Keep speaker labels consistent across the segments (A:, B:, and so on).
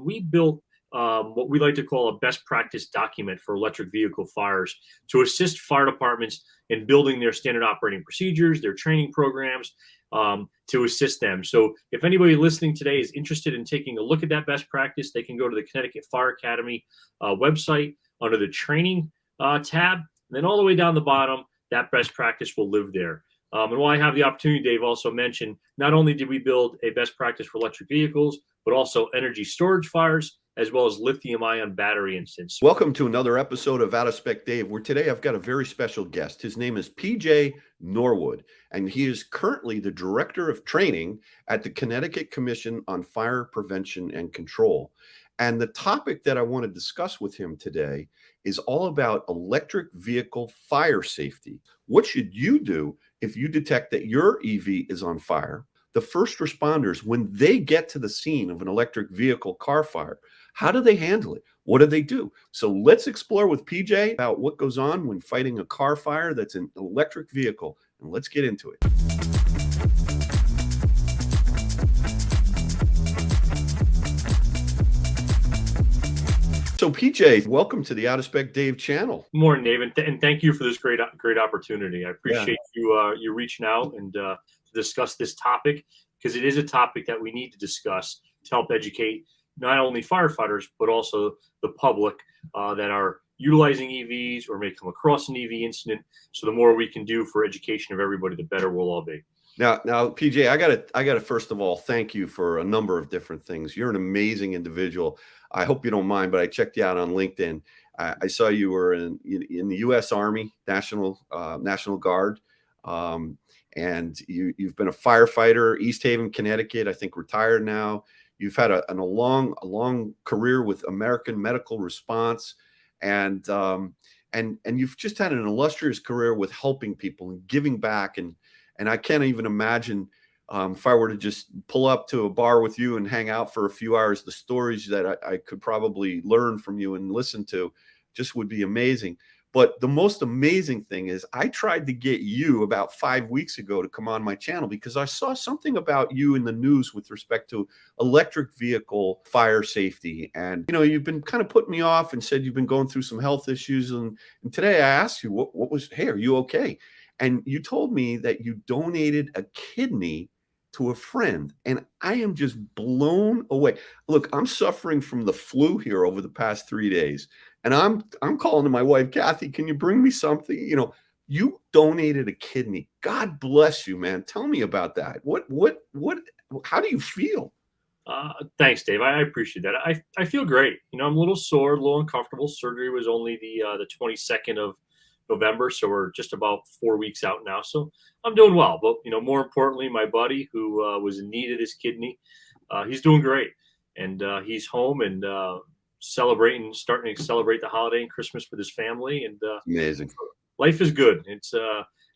A: we built what we like to call a best practice document for electric vehicle fires to assist fire departments in building their standard operating procedures, their training programs, to assist them. So if anybody listening today is interested in taking a look at that best practice, they can go to the Connecticut Fire Academy website under the training tab. And then all the way down the bottom, that best practice will live there. And while I have the opportunity, Dave also mentioned, not only did we build a best practice for electric vehicles, but also energy storage fires, as well as lithium-ion battery instances.
B: Welcome to another episode of Out of Spec Dave, where today I've got a very special guest. His name is PJ Norwood, and he is currently the Director of Training at the Connecticut Commission on Fire Prevention and Control. And the topic that I want to discuss with him today is all about electric vehicle fire safety. What should you do if you detect that your EV is on fire? The first responders, when they get to the scene of an electric vehicle car fire, how do they handle it? What do they do? So let's explore with PJ about what goes on when fighting a car fire that's an electric vehicle, and let's get into it. So PJ, welcome to the Out of Spec Dave channel.
A: Good morning, Dave, and thank you for this great opportunity. I appreciate you reaching out and to discuss this topic, because it is a topic that we need to discuss to help educate not only firefighters, but also the public that are utilizing EVs or may come across an EV incident. So the more we can do for education of everybody, the better we'll all be.
B: Now, PJ, I gotta first of all thank you for a number of different things. You're an amazing individual. I hope you don't mind, but I checked you out on LinkedIn. I saw you were in the U.S. Army National Guard, and you've been a firefighter, East Haven, Connecticut. I think retired now. You've had a long career with American Medical Response, and you've just had an illustrious career with helping people and giving back. And I can't even imagine if I were to just pull up to a bar with you and hang out for a few hours, the stories that I could probably learn from you and listen to just would be amazing. But the most amazing thing is I tried to get you about 5 weeks ago to come on my channel because I saw something about you in the news with respect to electric vehicle fire safety. And, you've been kind of putting me off and said you've been going through some health issues. And today I asked you, what was, hey, are you okay? And you told me that you donated a kidney to a friend, and I am just blown away. Look, I'm suffering from the flu here over the past 3 days, and I'm calling to my wife, Kathy, can you bring me something? You donated a kidney. God bless you, man. Tell me about that. How do you feel?
A: Thanks, Dave. I appreciate that. I feel great. I'm a little sore, a little uncomfortable. Surgery was only the 22nd of November, so we're just about 4 weeks out now. So I'm doing well. But more importantly, my buddy who was in need of this kidney, he's doing great, and he's home and starting to celebrate the holiday and Christmas with his family. And
B: amazing.
A: Life is good. It's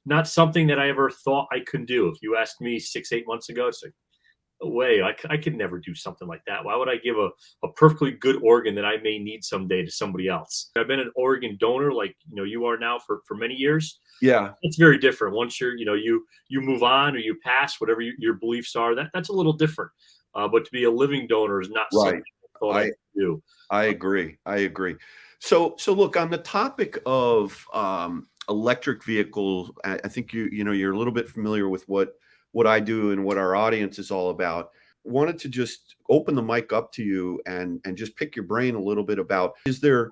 A: not something that I ever thought I could do. If you asked me 6-8 months ago, it's like, no way, I could never do something like that. Why would I give a perfectly good organ that I may need someday to somebody else? I've been an organ donor like you are now for many years.
B: Yeah,
A: it's very different. Once you're you move on or you pass, whatever your beliefs are, that's a little different. But to be a living donor is not something I thought I could do.
B: I agree. So look, on the topic of electric vehicles, I think you're a little bit familiar with what I do and what our audience is all about. Wanted to just open the mic up to you and just pick your brain a little bit about, is there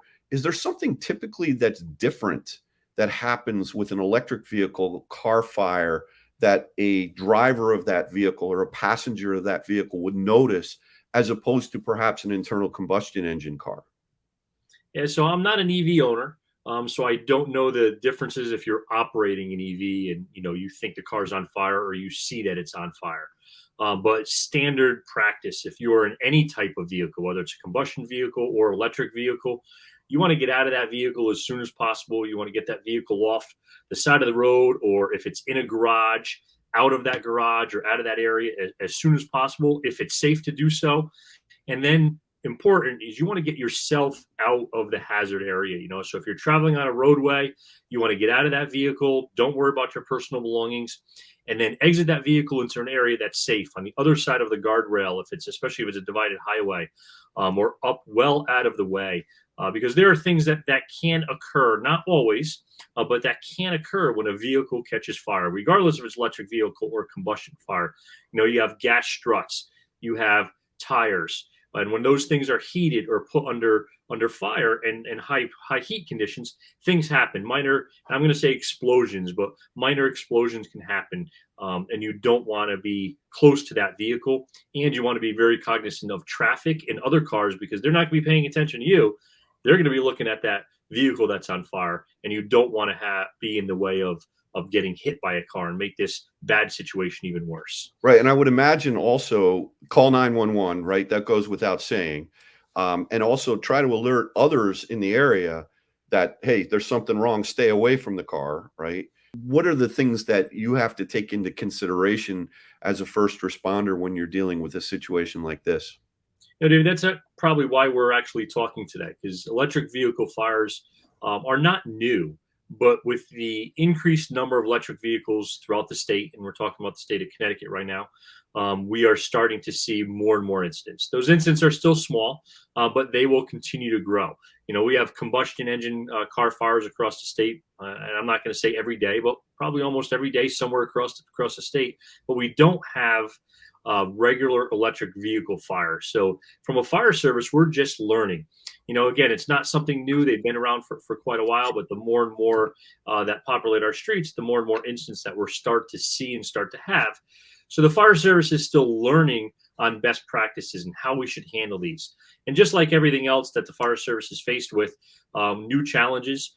B: something typically that's different that happens with an electric vehicle car fire that a driver of that vehicle or a passenger of that vehicle would notice as opposed to perhaps an internal combustion engine car?
A: Yeah, so I'm not an EV owner. So I don't know the differences if you're operating an EV and you think the car's on fire or you see that it's on fire. But standard practice, if you are in any type of vehicle, whether it's a combustion vehicle or electric vehicle, you want to get out of that vehicle as soon as possible. You want to get that vehicle off the side of the road, or if it's in a garage, out of that garage or out of that area as soon as possible, if it's safe to do so. And then important is you want to get yourself out of the hazard area. So if you're traveling on a roadway, you want to get out of that vehicle. Don't worry about your personal belongings. and then exit that vehicle into an area that's safe on the other side of the guardrail, especially if it's a divided highway, or up well out of the way. Because there are things that can occur, not always, but that can occur when a vehicle catches fire, regardless if it's electric vehicle or combustion fire. You have gas struts, you have tires, and when those things are heated or put under fire and high heat conditions, things happen. Minor, I'm going to say explosions, but minor explosions can happen, and you don't want to be close to that vehicle, and you want to be very cognizant of traffic and other cars, because they're not going to be paying attention to you. They're going to be looking at that vehicle that's on fire, and you don't want to be in the way of getting hit by a car and make this bad situation even worse.
B: Right. And I would imagine also call 911, right? That goes without saying. And also try to alert others in the area that, hey, there's something wrong, stay away from the car, right? What are the things that you have to take into consideration as a first responder when you're dealing with a situation like this?
A: David, that's probably why we're actually talking today, because electric vehicle fires are not new, but with the increased number of electric vehicles throughout the state, and we're talking about the state of Connecticut right now, we are starting to see more and more incidents. Those incidents are still small, but they will continue to grow. We have combustion engine car fires across the state, and I'm not going to say every day, but probably almost every day somewhere across the state. But we don't have regular electric vehicle fire. So from a fire service, we're just learning. Again, it's not something new. They've been around for quite a while, but the more and more that populate our streets, the more and more incidents that we're start to see and start to have. So the fire service is still learning on best practices and how we should handle these. And just like everything else that the fire service is faced with, new challenges,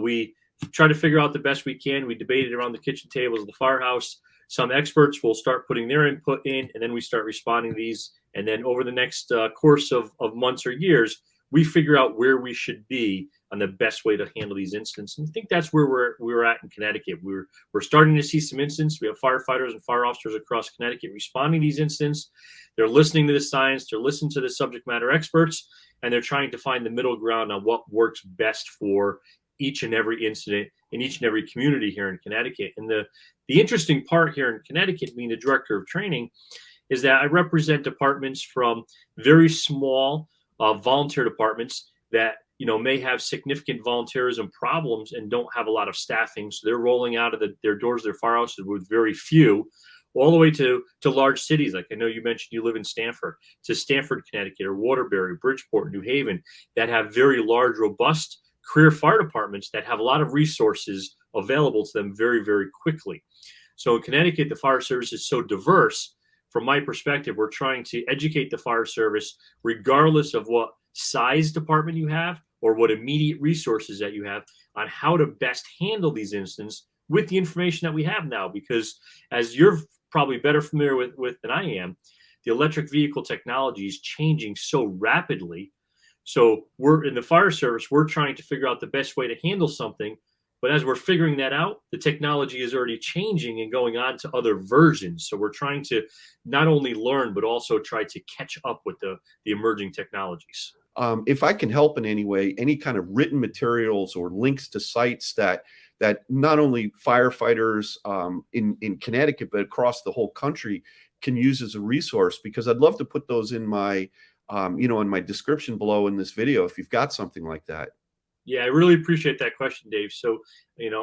A: we try to figure out the best we can. We debate it around the kitchen tables of the firehouse. Some experts will start putting their input in, and then we start responding to these. And then over the next course of months or years, we figure out where we should be on the best way to handle these incidents. And I think that's where we're at in Connecticut. We're starting to see some incidents. We have firefighters and fire officers across Connecticut responding to these incidents. They're listening to the science, they're listening to the subject matter experts, and they're trying to find the middle ground on what works best for each and every incident in each and every community here in Connecticut. And the interesting part here in Connecticut, being the director of training, is that I represent departments from very small volunteer departments that may have significant volunteerism problems and don't have a lot of staffing. So they're rolling out of their doors, their firehouses with very few, all the way to large cities. Like I know you mentioned you live in Stamford, to Stamford, Connecticut, or Waterbury, Bridgeport, New Haven, that have very large, robust career fire departments that have a lot of resources available to them very, very quickly. So in Connecticut, the fire service is so diverse. From my perspective, we're trying to educate the fire service, regardless of what size department you have or what immediate resources that you have, on how to best handle these incidents with the information that we have now. Because as you're probably better familiar with than I am, the electric vehicle technology is changing so rapidly. So we're in the fire service, we're trying to figure out the best way to handle something. But as we're figuring that out, the technology is already changing and going on to other versions. So we're trying to not only learn, but also try to catch up with the emerging technologies.
B: If I can help in any way, any kind of written materials or links to sites that not only firefighters in Connecticut, but across the whole country can use as a resource, because I'd love to put those in my in my description below in this video, if you've got something like that.
A: Yeah, I really appreciate that question, Dave. So,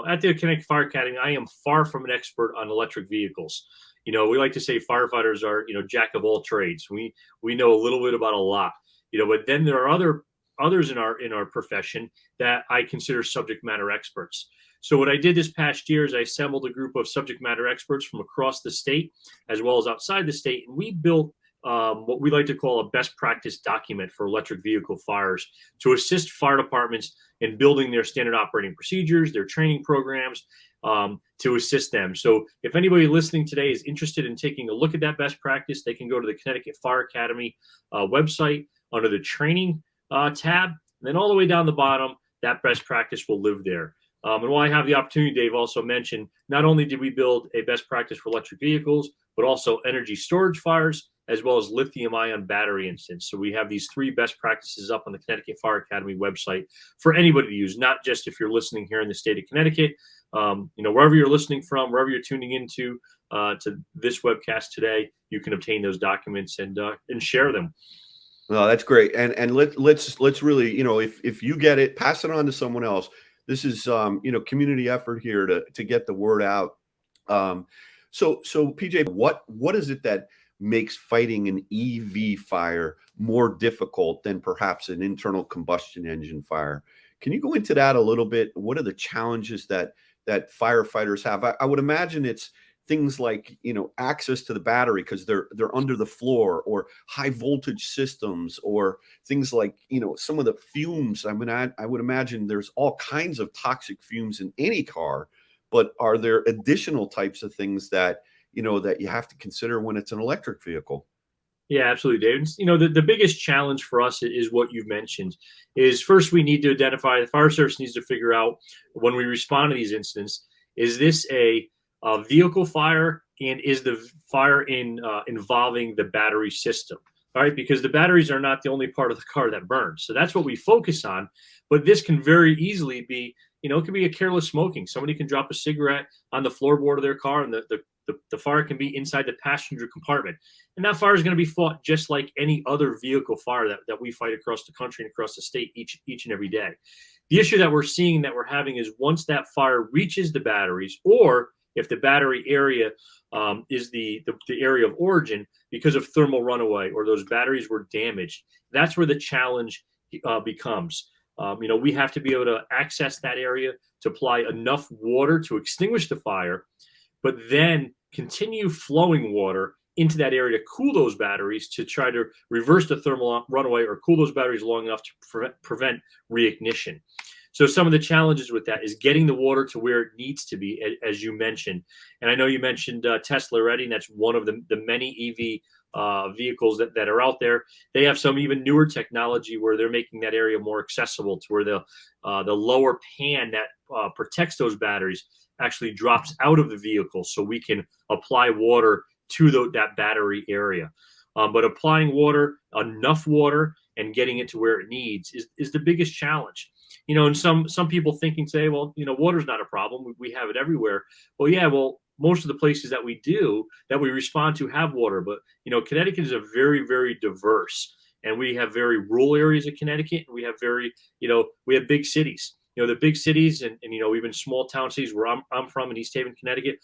A: at the Connecticut Fire Academy, I am far from an expert on electric vehicles. We like to say firefighters are, jack of all trades. We know a little bit about a lot, but then there are others in our profession that I consider subject matter experts. So what I did this past year is I assembled a group of subject matter experts from across the state, as well as outside the state, and we built what we like to call a best practice document for electric vehicle fires to assist fire departments in building their standard operating procedures, their training programs, to assist them. So if anybody listening today is interested in taking a look at that best practice, they can go to the Connecticut Fire Academy website under the training tab. And then all the way down the bottom, that best practice will live there. And while I have the opportunity, Dave also mentioned, not only did we build a best practice for electric vehicles, but also energy storage fires, as well as lithium-ion battery incidents. So we have these 3 best practices up on the Connecticut Fire Academy website for anybody to use, not just if you're listening here in the state of Connecticut. Wherever you're listening from, wherever you're tuning into, to this webcast today, you can obtain those documents and share them.
B: No, that's great. And let's really, if you get it, pass it on to someone else. This is community effort here to get the word out. So PJ, what is it that makes fighting an EV fire more difficult than perhaps an internal combustion engine fire? Can you go into that a little bit? What are the challenges that firefighters have? I would imagine it's things like, access to the battery because they're under the floor, or high voltage systems, or things like, some of the fumes. I mean, I would imagine there's all kinds of toxic fumes in any car, but are there additional types of things that, that you have to consider when it's an electric vehicle?
A: Yeah, absolutely, David. The biggest challenge for us is what you've mentioned. Is first we need to identify, the fire service needs to figure out, when we respond to these incidents, is this a vehicle fire, and is the fire involving the battery system? All right, because the batteries are not the only part of the car that burns. So that's what we focus on. But this can very easily be, it can be a careless smoking. Somebody can drop a cigarette on the floorboard of their car, and the fire can be inside the passenger compartment. And that fire is going to be fought just like any other vehicle fire that we fight across the country and across the state each and every day. The issue that we're seeing, that we're having, is once that fire reaches the batteries, or if the battery area is the area of origin because of thermal runaway, or those batteries were damaged, that's where the challenge becomes. We have to be able to access that area to apply enough water to extinguish the fire, but then continue flowing water into that area to cool those batteries, to try to reverse the thermal runaway or cool those batteries long enough to prevent reignition. So some of the challenges with that is getting the water to where it needs to be, as you mentioned. And I know you mentioned Tesla already, and that's one of the many EV vehicles that are out there. They have some even newer technology where they're making that area more accessible, to where the lower pan that protects those batteries actually drops out of the vehicle, so we can apply water to that battery area. But applying water, enough water, and getting it to where it needs is the biggest challenge. And some people thinking, say, well, water's not a problem. We have it everywhere. Well, yeah, most of the places that we respond to have water, but Connecticut is a very, very diverse, and we have very rural areas of Connecticut, and we have we have big cities. The big cities and even small town cities where I'm from in East Haven, Connecticut,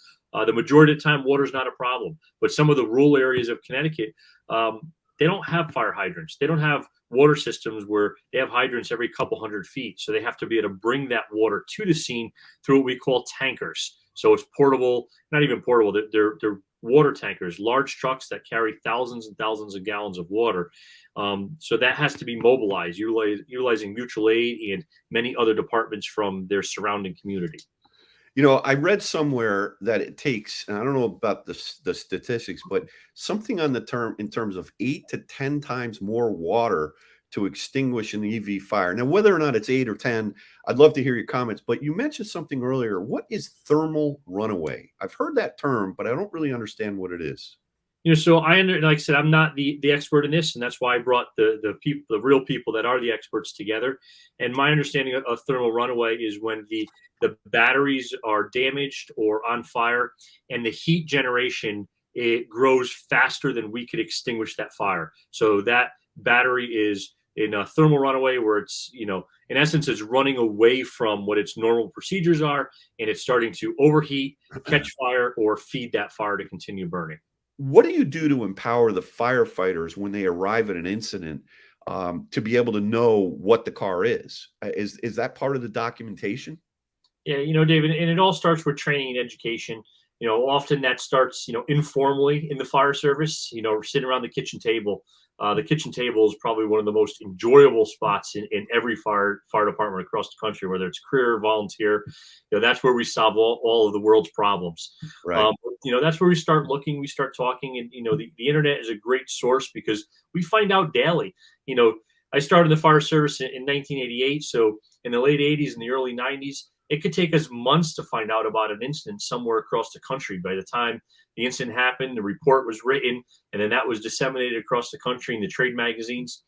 A: the majority of the time water is not a problem. But some of the rural areas of Connecticut, they don't have fire hydrants. They don't have water systems where they have hydrants every couple hundred feet. So they have to be able to bring that water to the scene through what we call tankers. So it's portable, not even portable. They're water tankers, large trucks that carry thousands and thousands of gallons of water. So that has to be mobilized, utilizing mutual aid and many other departments from their surrounding community.
B: I read somewhere that it takes, and I don't know about the statistics, but something in terms of 8 to 10 times more water to extinguish an EV fire. Now, whether or not it's 8 or 10, I'd love to hear your comments, but you mentioned something earlier. What is thermal runaway? I've heard that term, but I don't really understand what it is.
A: So like I said, I'm not the expert in this, and that's why I brought the real people that are the experts together. And my understanding of thermal runaway is when the batteries are damaged or on fire, and the heat generation, it grows faster than we could extinguish that fire. So that battery is in a thermal runaway, where it's, in essence, it's running away from what its normal procedures are, and it's starting to overheat, catch fire, or feed that fire to continue burning.
B: What do you do to empower the firefighters when they arrive at an incident to be able to know what the car is? Is that part of the documentation?
A: Yeah, David, and it all starts with training and education. Often that starts, informally in the fire service, sitting around the kitchen table. The kitchen table is probably one of the most enjoyable spots in every fire department across the country, whether it's career, volunteer. That's where we solve all of the world's problems.
B: Right.
A: That's where we start looking, we start talking, and the internet is a great source because we find out daily. I started the fire service in 1988, so in the late 80s and the early 90s, it could take us months to find out about an incident somewhere across the country. By the time the incident happened, the report was written, and then that was disseminated across the country in the trade magazines.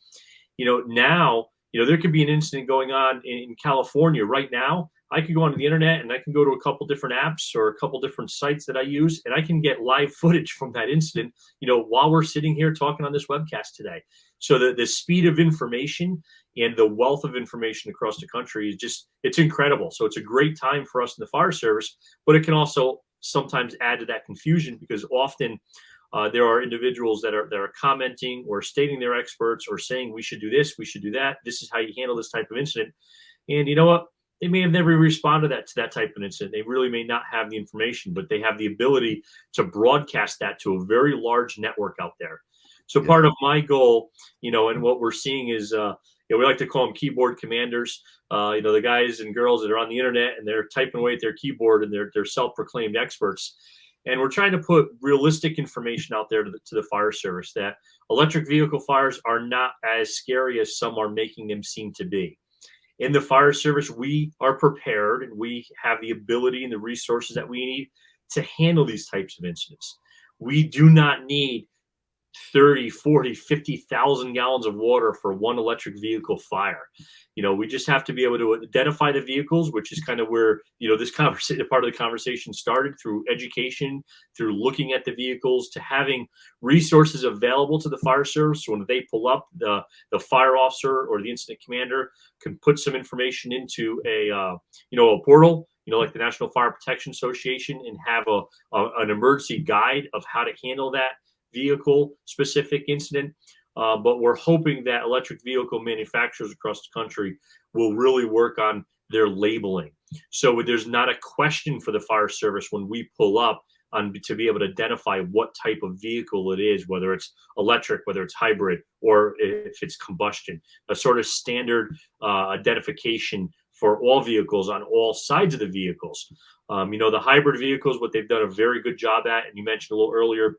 A: Now, there could be an incident going on in California right now. I can go onto the internet and I can go to a couple different apps or a couple different sites that I use, and I can get live footage from that incident, while we're sitting here talking on this webcast today. So the speed of information and the wealth of information across the country is it's incredible. So it's a great time for us in the fire service, but it can also sometimes add to that confusion, because often there are individuals that are commenting or stating they're experts or saying we should do this, we should do that. This is how you handle this type of incident. And you know what? They may have never responded to that type of incident. They really may not have the information, but they have the ability to broadcast that to a very large network out there. So part of my goal, and what we're seeing is, we like to call them keyboard commanders. The guys and girls that are on the internet and they're typing away at their keyboard and they're self-proclaimed experts. And we're trying to put realistic information out there to the fire service that electric vehicle fires are not as scary as some are making them seem to be. In the fire service, we are prepared and we have the ability and the resources that we need to handle these types of incidents. We do not need 30, 40, 50,000 gallons of water for one electric vehicle fire. We just have to be able to identify the vehicles, which is kind of where, this conversation, part of the conversation started, through education, through looking at the vehicles, to having resources available to the fire service. So when they pull up, the fire officer or the incident commander can put some information into a portal, like the National Fire Protection Association, and have an emergency guide of how to handle that vehicle specific incident. But we're hoping that electric vehicle manufacturers across the country will really work on their labeling, so there's not a question for the fire service when we pull up to be able to identify what type of vehicle it is, whether it's electric, whether it's hybrid, or if it's combustion. A sort of standard identification for all vehicles on all sides of the vehicles. The hybrid vehicles, what they've done a very good job at, and you mentioned a little earlier,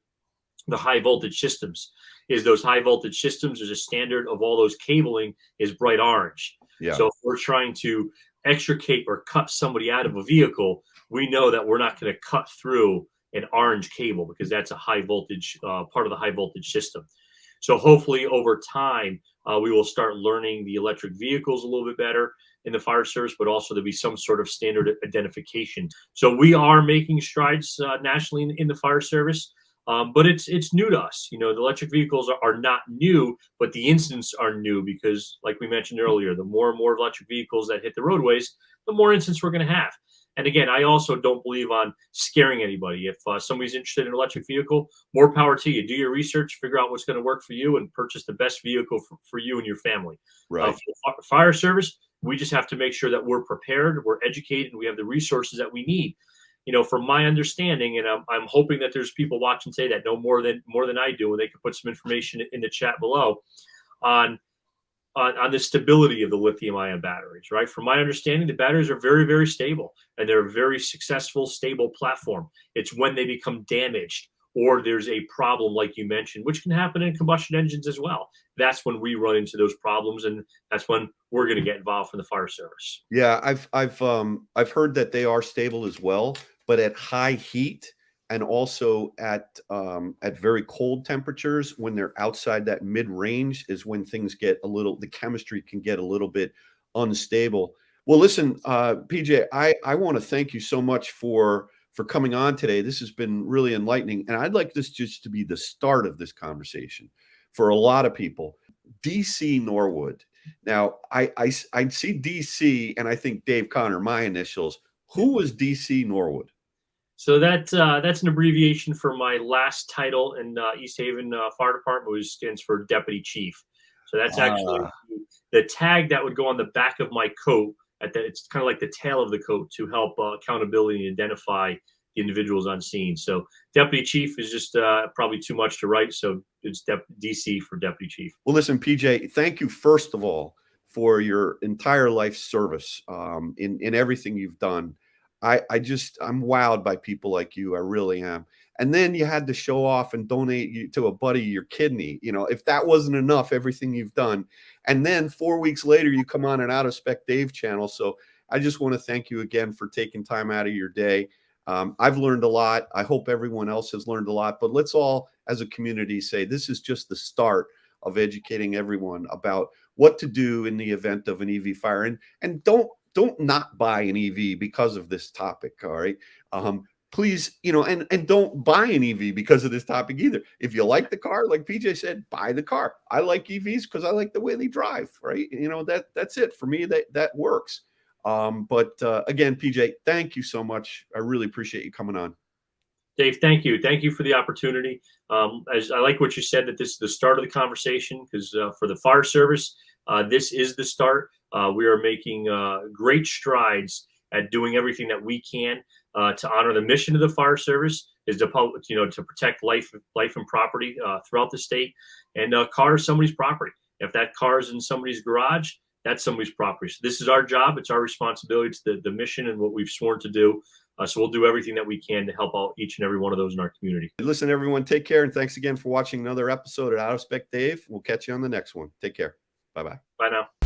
A: the high voltage systems. Is those high voltage systems, there's a standard of all those cabling is bright orange. Yeah. So if we're trying to extricate or cut somebody out of a vehicle, we know that we're not going to cut through an orange cable, because that's a high voltage part of the high voltage system. So hopefully over time, we will start learning the electric vehicles a little bit better in the fire service, but also there'll be some sort of standard identification. So we are making strides nationally in the fire service. But it's new to us. The electric vehicles are not new, but the incidents are new, because, like we mentioned earlier, the more and more electric vehicles that hit the roadways, the more incidents we're going to have. And again, I also don't believe on scaring anybody. If somebody's interested in an electric vehicle, more power to you. Do your research, figure out what's going to work for you, and purchase the best vehicle for you and your family.
B: Right.
A: For the fire service, we just have to make sure that we're prepared, we're educated, and we have the resources that we need. From my understanding, and I'm hoping that there's people watching today that know more than I do, and they can put some information in the chat below on the stability of the lithium-ion batteries. Right? From my understanding, the batteries are very, very stable, and they're a very successful, stable platform. It's when they become damaged or there's a problem, like you mentioned, which can happen in combustion engines as well. That's when we run into those problems, and that's when we're going to get involved from the fire service.
B: Yeah, I've heard that they are stable as well, but at high heat and also at very cold temperatures, when they're outside that mid range, is when things get the chemistry can get a little bit unstable. Well, listen, PJ, I want to thank you so much for coming on today. This has been really enlightening, and I'd like this just to be the start of this conversation for a lot of people. DC Norwood. Now, I see DC, and I think Dave Connor, my initials. Who was DC Norwood?
A: So that's an abbreviation for my last title in East Haven Fire Department, which stands for Deputy Chief. So that's actually the tag that would go on the back of my coat. It's kind of like the tail of the coat to help accountability and identify the individuals on scene. So Deputy Chief is just probably too much to write. So it's DC for Deputy Chief.
B: Well, listen, PJ, thank you first of all for your entire life service in everything you've done. I'm wowed by people like you. I really am. And then you had to show off and donate to a buddy your kidney. If that wasn't enough, everything you've done. And then 4 weeks later, you come on an Out of Spec Dave channel. So I just want to thank you again for taking time out of your day. I've learned a lot. I hope everyone else has learned a lot. But let's all, as a community, say this is just the start of educating everyone about what to do in the event of an EV fire. And don't don't not buy an EV because of this topic. All right. Please, and don't buy an EV because of this topic either. If you like the car, like PJ said, buy the car. I like EVs because I like the way they drive, right? That's it for me. That works. But again, PJ, thank you so much. I really appreciate you coming on.
A: Dave, thank you. Thank you for the opportunity. As I like what you said, that this is the start of the conversation, because for the fire service, this is the start. We are making great strides at doing everything that we can to honor the mission of the fire service, is to protect life and property throughout the state. And a car is somebody's property. If that car is in somebody's garage, that's somebody's property. So this is our job. It's our responsibility. It's the mission and what we've sworn to do. So we'll do everything that we can to help out each and every one of those in our community.
B: Listen, everyone, take care. And thanks again for watching another episode of Out of Spec Dave. We'll catch you on the next one. Take care. Bye-bye.
A: Bye now.